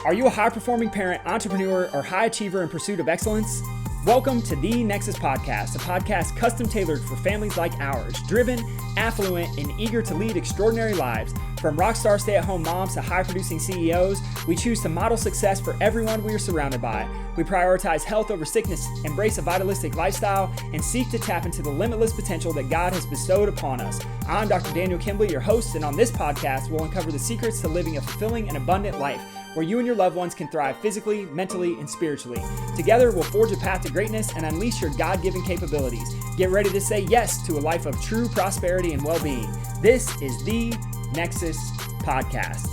Are you a high-performing parent, entrepreneur, or high achiever in pursuit of excellence? Welcome to The Nexus Podcast, a podcast custom tailored for families like ours, driven, affluent, and eager to lead extraordinary lives. From rockstar stay-at-home moms to high-producing CEOs, we choose to model success for everyone we are surrounded by. We prioritize health over sickness, embrace a vitalistic lifestyle, and seek to tap into the limitless potential that God has bestowed upon us. I'm Dr. Daniel Kimbley, your host, and on this podcast, we'll uncover the secrets to living a fulfilling and abundant life, where you and your loved ones can thrive physically, mentally, and spiritually. Together, we'll forge a path to greatness and unleash your God-given capabilities. Get ready to say yes to a life of true prosperity and well-being. This is The Nexus Podcast.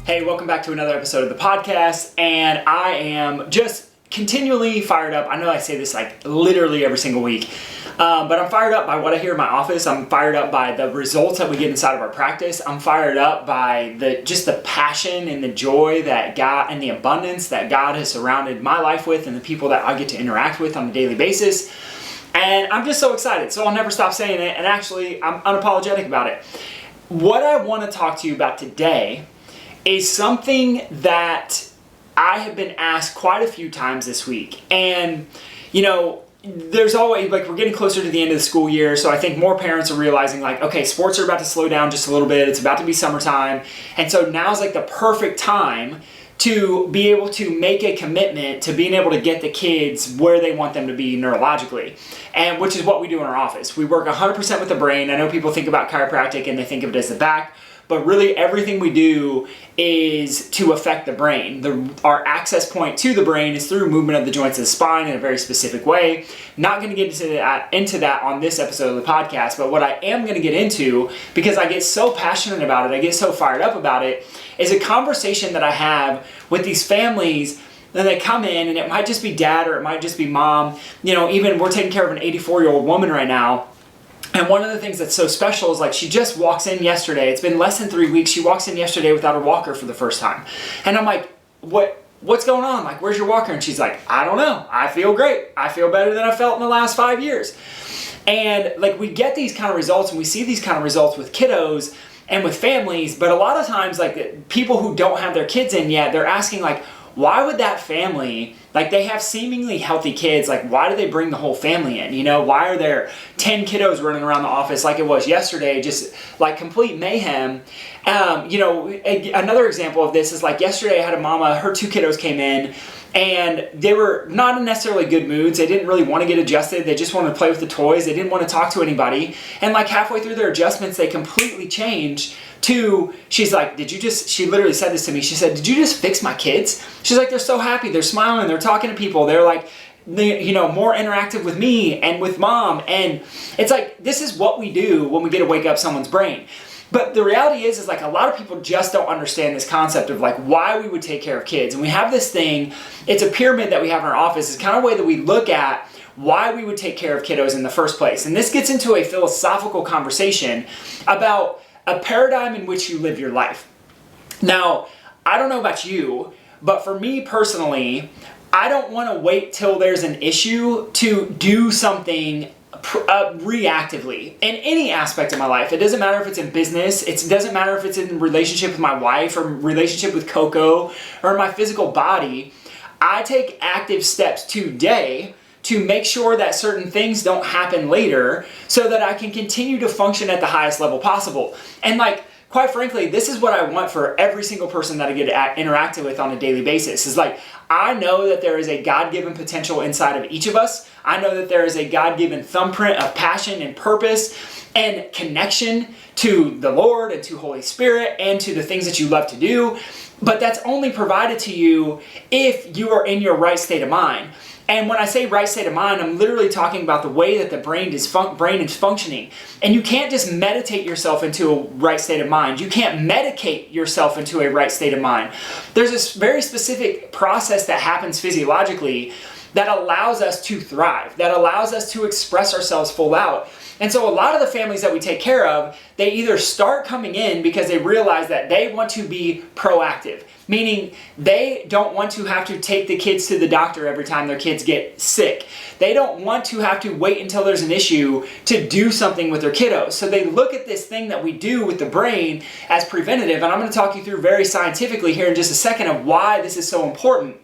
Hey, welcome back to another episode of the podcast, and I am just continually fired up. I know I say this like literally every single week, but I'm fired up by what I hear in my office. I'm fired up by the results that we get inside of our practice. I'm fired up by the passion and the joy that God and the abundance that God has surrounded my life with and the people that I get to interact with on a daily basis. And I'm just so excited. So I'll never stop saying it. And actually, I'm unapologetic about it. What I want to talk to you about today is something that I have been asked quite a few times this week. And, you know, there's always, like, we're getting closer to the end of the school year, so I think more parents are realizing, like, okay, sports are about to slow down just a little bit. It's about to be summertime. And so now's, like, the perfect time to be able to make a commitment to being able to get the kids where they want them to be neurologically, and which is what we do in our office. We work 100% with the brain. I know people think about chiropractic and they think of it as the back, but really everything we do is to affect the brain. Our access point to the brain is through movement of the joints of the spine in a very specific way. Not going to get into that on this episode of the podcast, but what I am going to get into, because I get so passionate about it, I get so fired up about it, is a conversation that I have with these families. Then they come in, and it might just be dad or it might just be mom. You know, even we're taking care of an 84-year-old woman right now. And one of the things that's so special is, like, she just walks in yesterday. It's been less than 3 weeks. She walks in yesterday without her walker for the first time. And I'm like, what's going on? Like, where's your walker? And she's like, I don't know. I feel great. I feel better than I felt in the last 5 years. And, like, we get these kind of results, and we see these kind of results with kiddos and with families. But a lot of times, like, people who don't have their kids in yet, they're asking, like, why would that family, like, they have seemingly healthy kids, like, why do they bring the whole family in? You know, why are there 10 kiddos running around the office like it was yesterday, just like complete mayhem? You know, another example of this is, like, yesterday I had a mama, her 2 kiddos came in, and they were not in necessarily good moods. They didn't really want to get adjusted. They just wanted to play with the toys. They didn't want to talk to anybody. And, like, halfway through their adjustments, they completely changed to, she's like, she literally said this to me. She said, did you just fix my kids? She's like, they're so happy. They're smiling. They're talking to people. They're like, you know, more interactive with me and with mom. And it's like, this is what we do when we get to wake up someone's brain. But the reality is like, a lot of people just don't understand this concept of, like, why we would take care of kids. And we have this thing, it's a pyramid that we have in our office. It's kind of a way that we look at why we would take care of kiddos in the first place. And this gets into a philosophical conversation about a paradigm in which you live your life. Now, I don't know about you, but for me personally, I don't want to wait till there's an issue to do something reactively in any aspect of my life. It doesn't matter if it's in business. It doesn't matter if it's in relationship with my wife or relationship with Coco or my physical body. I take active steps today to make sure that certain things don't happen later so that I can continue to function at the highest level possible. And, like, quite frankly, this is what I want for every single person that I get interacted with on a daily basis. Is like, I know that there is a God-given potential inside of each of us. I know that there is a God-given thumbprint of passion and purpose and connection to the Lord and to Holy Spirit and to the things that you love to do. But that's only provided to you if you are in your right state of mind. And when I say right state of mind, I'm literally talking about the way that the brain is functioning. And you can't just meditate yourself into a right state of mind. You can't medicate yourself into a right state of mind. There's this very specific process that happens physiologically that allows us to thrive, that allows us to express ourselves full out. And so a lot of the families that we take care of, they either start coming in because they realize that they want to be proactive, meaning they don't want to have to take the kids to the doctor every time their kids get sick. They don't want to have to wait until there's an issue to do something with their kiddos. So they look at this thing that we do with the brain as preventative, and I'm going to talk you through very scientifically here in just a second of why this is so important.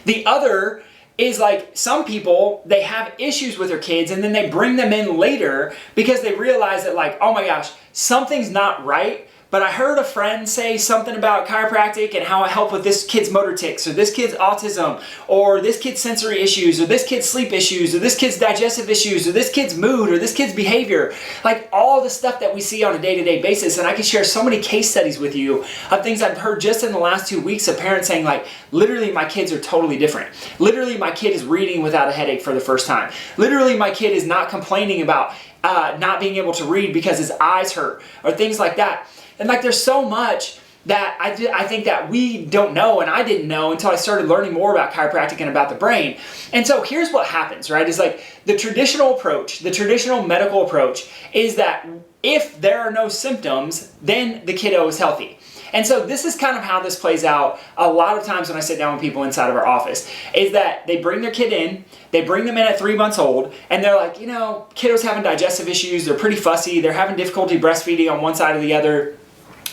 The other is like some people, they have issues with their kids and then they bring them in later because they realize that like, oh my gosh, something's not right. But I heard a friend say something about chiropractic and how I help with this kid's motor tics, or this kid's autism, or this kid's sensory issues, or this kid's sleep issues, or this kid's digestive issues, or this kid's mood, or this kid's behavior. Like all the stuff that we see on a day-to-day basis. And I can share so many case studies with you of things I've heard just in the last 2 weeks of parents saying like, literally my kids are totally different. Literally my kid is reading without a headache for the first time. Literally my kid is not complaining about not being able to read because his eyes hurt, or things like that. And like there's so much that I think that we don't know, and I didn't know until I started learning more about chiropractic and about the brain. And so here's what happens, right? Is like the traditional approach, the traditional medical approach is that if there are no symptoms, then the kiddo is healthy. And so this is kind of how this plays out a lot of times when I sit down with people inside of our office, is that they bring their kid in, they bring them in at 3 months old, and they're like, you know, kiddo's having digestive issues, they're pretty fussy, they're having difficulty breastfeeding on one side or the other.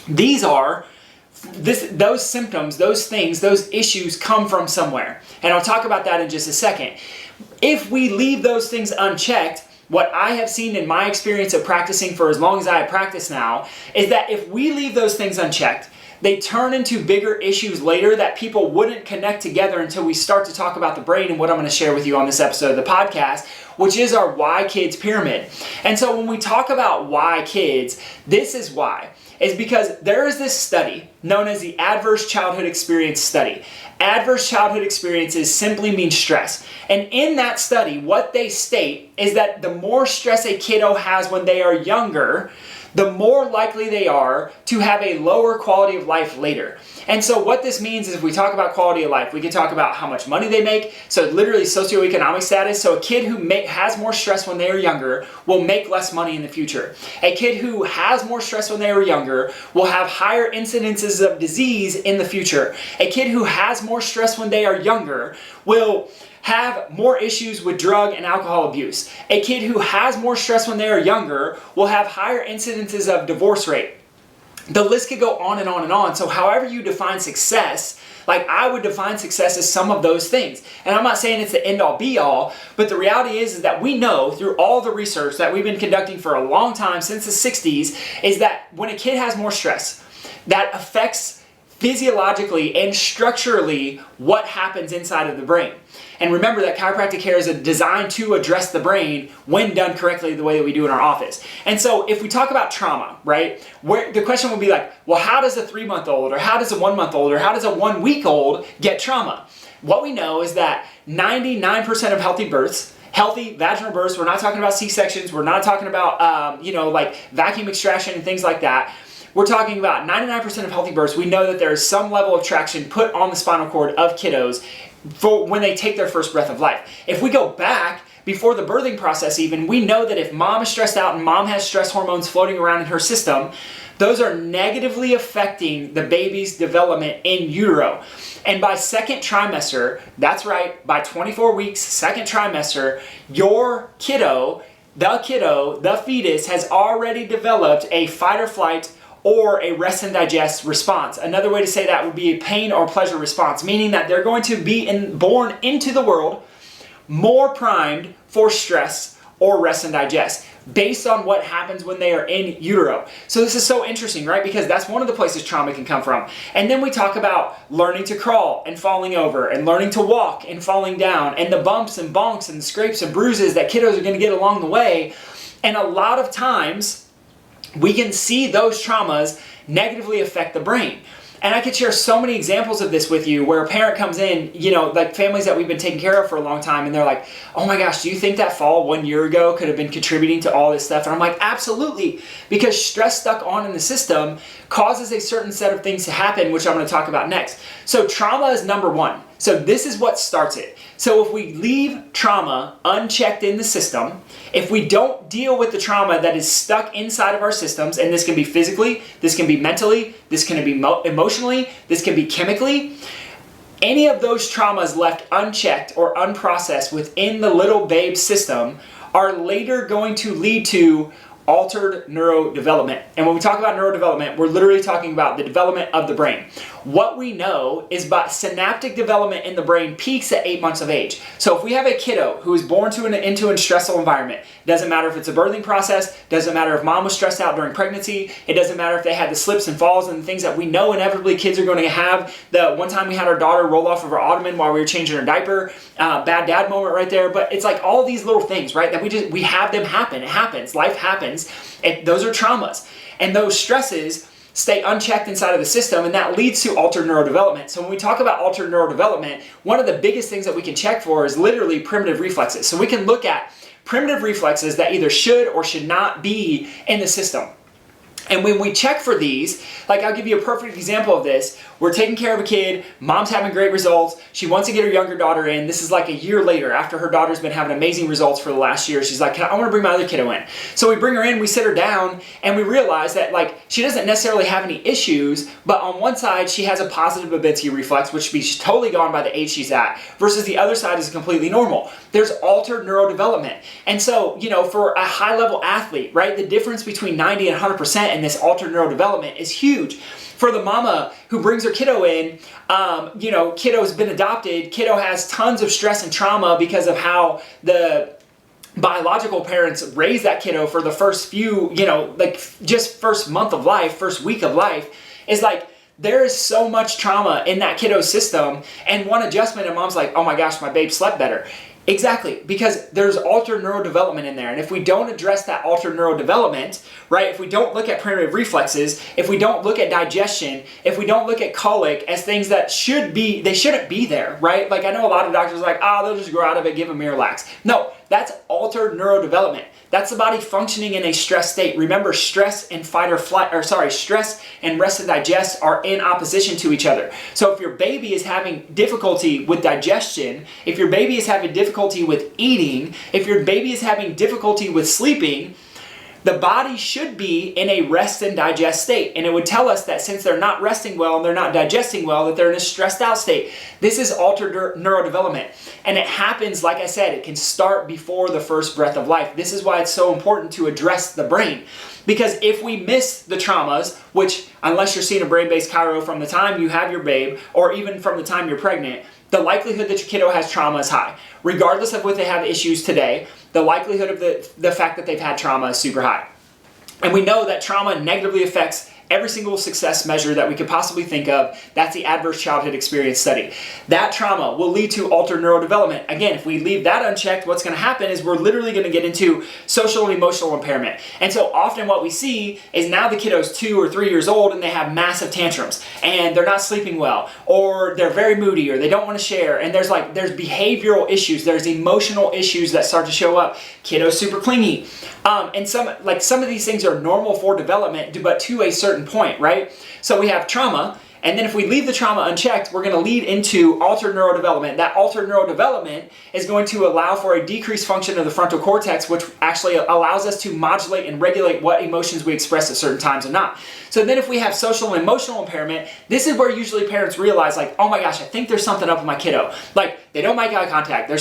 Those symptoms, those things, those issues come from somewhere. And I'll talk about that in just a second. If we leave those things unchecked, what I have seen in my experience of practicing for as long as I have practiced now, is that if we leave those things unchecked, they turn into bigger issues later that people wouldn't connect together until we start to talk about the brain and what I'm going to share with you on this episode of the podcast, which is our why kids pyramid. And so when we talk about why kids, this is why. Is because there is this study known as the Adverse Childhood Experience Study. Adverse childhood experiences simply mean stress. And in that study, what they state is that the more stress a kiddo has when they are younger, the more likely they are to have a lower quality of life later. And so what this means is if we talk about quality of life, we can talk about how much money they make, so literally socioeconomic status. So a kid who has more stress when they are younger will make less money in the future. A kid who has more stress when they are younger will have higher incidences of disease in the future. A kid who has more stress when they are younger will have more issues with drug and alcohol abuse. A kid who has more stress when they are younger will have higher incidences of divorce rate. The list could go on and on and on. So however you define success, like I would define success as some of those things. And I'm not saying it's the end all be all, but the reality is that we know through all the research that we've been conducting for a long time, since the 60s, is that when a kid has more stress, that affects physiologically and structurally what happens inside of the brain. And remember that chiropractic care is designed to address the brain when done correctly the way that we do in our office. And so if we talk about trauma, right, where the question would be like, well, how does a 3-month-old or how does a 1-month-old or how does a 1-week-old get trauma? What we know is that 99% of healthy births, healthy vaginal births, we're not talking about C-sections, we're not talking about, like vacuum extraction and things like that. We're talking about 99% of healthy births. We know that there is some level of traction put on the spinal cord of kiddos for when they take their first breath of life. If we go back before the birthing process even, we know that if mom is stressed out and mom has stress hormones floating around in her system, those are negatively affecting the baby's development in utero. And by second trimester, that's right, by 24 weeks, second trimester, your kiddo, the fetus has already developed a fight or flight or a rest and digest response. Another way to say that would be a pain or pleasure response, meaning that they're going to be born into the world more primed for stress or rest and digest based on what happens when they are in utero. So this is so interesting, right? Because that's one of the places trauma can come from. And then we talk about learning to crawl and falling over and learning to walk and falling down and the bumps and bonks and scrapes and bruises that kiddos are going to get along the way. And a lot of times we can see those traumas negatively affect the brain. And I could share so many examples of this with you where a parent comes in, like families that we've been taking care of for a long time, and they're like, oh my gosh, do you think that fall 1 year ago could have been contributing to all this stuff? And I'm like, absolutely, because stress stuck on in the system causes a certain set of things to happen, which I'm going to talk about next. So trauma is number one. So this is what starts it. So if we leave trauma unchecked in the system, if we don't deal with the trauma that is stuck inside of our systems, and this can be physically, this can be mentally, this can be emotionally, this can be chemically, any of those traumas left unchecked or unprocessed within the little babe system are later going to lead to altered neurodevelopment. And when we talk about neurodevelopment, we're literally talking about the development of the brain. What we know is that synaptic development in the brain peaks at 8 months of age. So if we have a kiddo who is born into a stressful environment, doesn't matter if it's a birthing process, doesn't matter if mom was stressed out during pregnancy, it doesn't matter if they had the slips and falls and the things that we know inevitably kids are going to have. The one time we had our daughter roll off of our ottoman while we were changing her diaper, bad dad moment right there. But it's like all these little things, right, that we have them happen. It happens. Life happens. Those are traumas. And those stresses stay unchecked inside of the system, and that leads to altered neurodevelopment. So when we talk about altered neurodevelopment, one of the biggest things that we can check for is literally primitive reflexes. So we can look at primitive reflexes that either should or should not be in the system. And when we check for these, like I'll give you a perfect example of this. We're taking care of a kid, mom's having great results, she wants to get her younger daughter in. This is like a year later after her daughter's been having amazing results for the last year. She's like, I want to bring my other kiddo in. So we bring her in, we sit her down, and we realize that like she doesn't necessarily have any issues, but on one side she has a positive Babinski reflex, which means she's totally gone by the age she's at, versus the other side is completely normal. There's altered neurodevelopment. And so, for a high level athlete, right, the difference between 90 and 100% in this altered neurodevelopment is huge. For the mama who brings her kiddo in, kiddo's been adopted, kiddo has tons of stress and trauma because of how the biological parents raise that kiddo for the first few, just first month of life, first week of life, is like, there is so much trauma in that kiddo's system, and one adjustment and mom's like, oh my gosh, my babe slept better. Exactly, because there's altered neurodevelopment in there. And if we don't address that altered neurodevelopment, right, if we don't look at primitive reflexes, if we don't look at digestion, if we don't look at colic as things that they shouldn't be there, right? Like I know a lot of doctors are like, they'll just grow out of it, give them Miralax. No, that's altered neurodevelopment. That's the body functioning in a stress state. Remember, stress and stress and rest and digest are in opposition to each other. So if your baby is having difficulty with digestion, if your baby is having difficulty with eating, if your baby is having difficulty with sleeping, the body should be in a rest and digest state. And it would tell us that since they're not resting well and they're not digesting well, that they're in a stressed out state. This is altered neurodevelopment. And it happens, like I said, it can start before the first breath of life. This is why it's so important to address the brain. Because if we miss the traumas, which unless you're seeing a brain-based chiro from the time you have your babe, or even from the time you're pregnant, the likelihood that your kiddo has trauma is high. Regardless of what they have issues today, the likelihood of the fact that they've had trauma is super high. And we know that trauma negatively affects every single success measure that we could possibly think of. That's the Adverse Childhood Experience Study. That trauma will lead to altered neurodevelopment. Again, if we leave that unchecked, what's going to happen is we're literally going to get into social and emotional impairment. And so often what we see is now the kiddo's 2 or 3 years old and they have massive tantrums and they're not sleeping well, or they're very moody, or they don't want to share. And there's behavioral issues, there's emotional issues that start to show up. Kiddo's super clingy. And some of these things are normal for development, but to a certain point, right? So we have trauma, and then if we leave the trauma unchecked, we're going to lead into altered neurodevelopment. That altered neurodevelopment is going to allow for a decreased function of the frontal cortex, which actually allows us to modulate and regulate what emotions we express at certain times and not. So then if we have social and emotional impairment, this is where usually parents realize like, oh my gosh, I think there's something up with my kiddo. Like they don't make eye contact, they're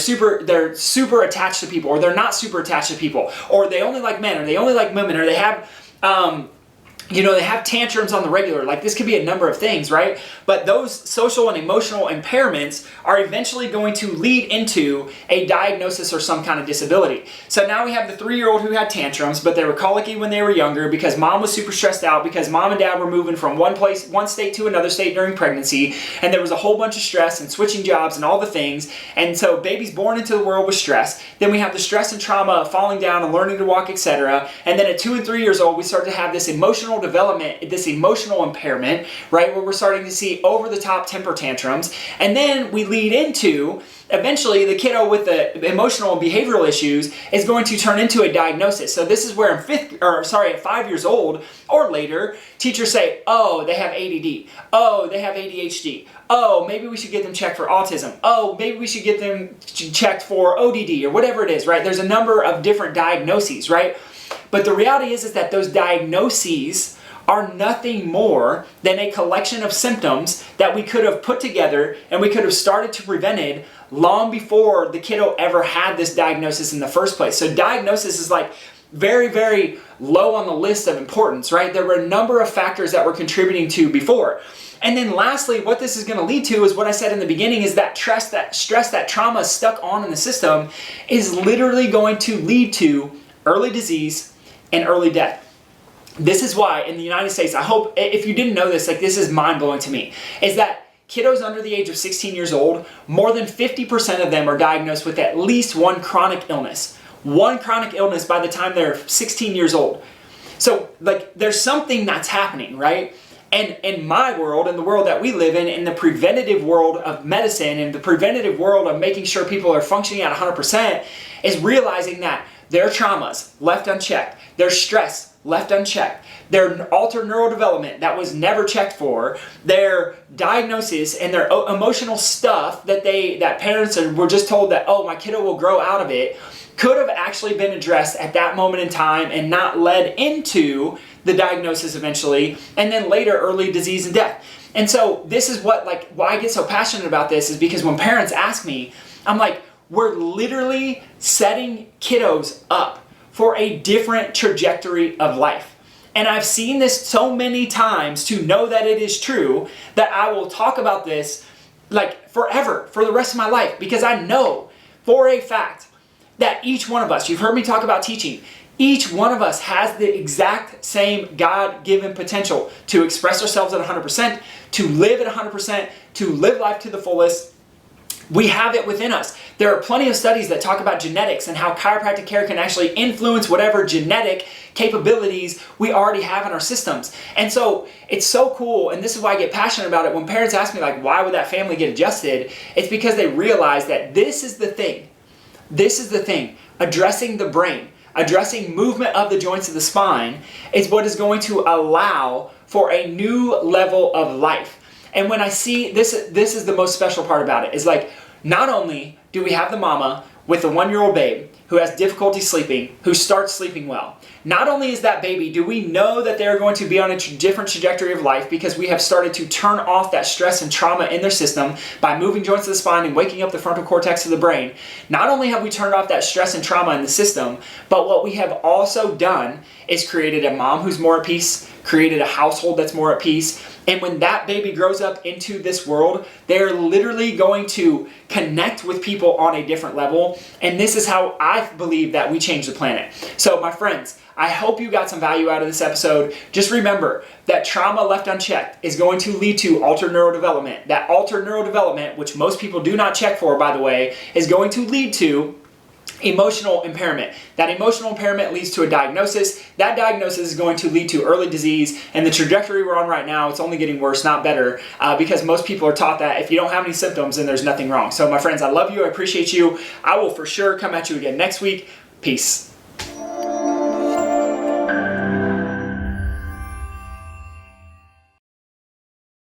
super attached to people, or they're not super attached to people, or they only like men, or they only like women, or they have they have tantrums on the regular. Like this could be a number of things, right? But those social and emotional impairments are eventually going to lead into a diagnosis or some kind of disability. So now we have the 3-year-old who had tantrums, but they were colicky when they were younger because mom was super stressed out because mom and dad were moving from one state to another state during pregnancy, and there was a whole bunch of stress and switching jobs and all the things. And so baby's born into the world with stress. Then we have the stress and trauma of falling down and learning to walk, etc. And then at 2 and 3 years old, we start to have this emotional neural development, this emotional impairment, right, where we're starting to see over-the-top temper tantrums, and then we lead into eventually the kiddo with the emotional and behavioral issues is going to turn into a diagnosis. So this is where at 5 years old or later, teachers say, oh, they have ADD. Oh, they have ADHD. Oh, maybe we should get them checked for autism. Oh, maybe we should get them checked for ODD or whatever it is, right? There's a number of different diagnoses, right? But the reality is that those diagnoses are nothing more than a collection of symptoms that we could have put together and we could have started to prevent it long before the kiddo ever had this diagnosis in the first place. So diagnosis is like very, very low on the list of importance, right? There were a number of factors that were contributing to before. And then lastly, what this is going to lead to is what I said in the beginning is that stress, that trauma is stuck on in the system is literally going to lead to early disease and early death. This is why in the United States, I hope if you didn't know this, like this is mind-blowing to me, is that kiddos under the age of 16 years old, more than 50% of them are diagnosed with at least one chronic illness. One chronic illness by the time they're 16 years old. So like there's something that's happening, right? And in my world, in the world that we live in the preventative world of medicine and the preventative world of making sure people are functioning at 100%, is realizing that their traumas left unchecked, their stress left unchecked, their altered neural development that was never checked for, their diagnosis and their emotional stuff that parents were just told that, oh, my kiddo will grow out of it, could have actually been addressed at that moment in time and not led into the diagnosis eventually, and then later early disease and death. And so this is why I get so passionate about this is because when parents ask me, I'm like, we're literally setting kiddos up for a different trajectory of life. And I've seen this so many times to know that it is true that I will talk about this like forever, for the rest of my life, because I know for a fact that each one of us, you've heard me talk about teaching, each one of us has the exact same God-given potential to express ourselves at 100%, to live at 100%, to live life to the fullest. We have it within us. There are plenty of studies that talk about genetics and how chiropractic care can actually influence whatever genetic capabilities we already have in our systems. And so it's so cool, and this is why I get passionate about it. When parents ask me like, why would that family get adjusted? It's because they realize that this is the thing. This is the thing. Addressing the brain, addressing movement of the joints of the spine is what is going to allow for a new level of life. And when I see this is the most special part about it, is like, not only do we have the mama with the 1-year-old babe who has difficulty sleeping, who starts sleeping well. Not only is that baby, do we know that they're going to be on a different trajectory of life because we have started to turn off that stress and trauma in their system by moving joints of the spine and waking up the frontal cortex of the brain. Not only have we turned off that stress and trauma in the system, but what we have also done is created a mom who's more at peace, created a household that's more at peace. And when that baby grows up into this world, they're literally going to connect with people on a different level. And this is how I believe that we change the planet. So my friends, I hope you got some value out of this episode. Just remember that trauma left unchecked is going to lead to altered neural development. That altered neural development, which most people do not check for, by the way, is going to lead to emotional impairment. That emotional impairment leads to a diagnosis. That diagnosis is going to lead to early disease, and the trajectory we're on right now, it's only getting worse, not better, because most people are taught that if you don't have any symptoms, then there's nothing wrong. So my friends, I love you. I appreciate you. I will for sure come at you again next week. Peace.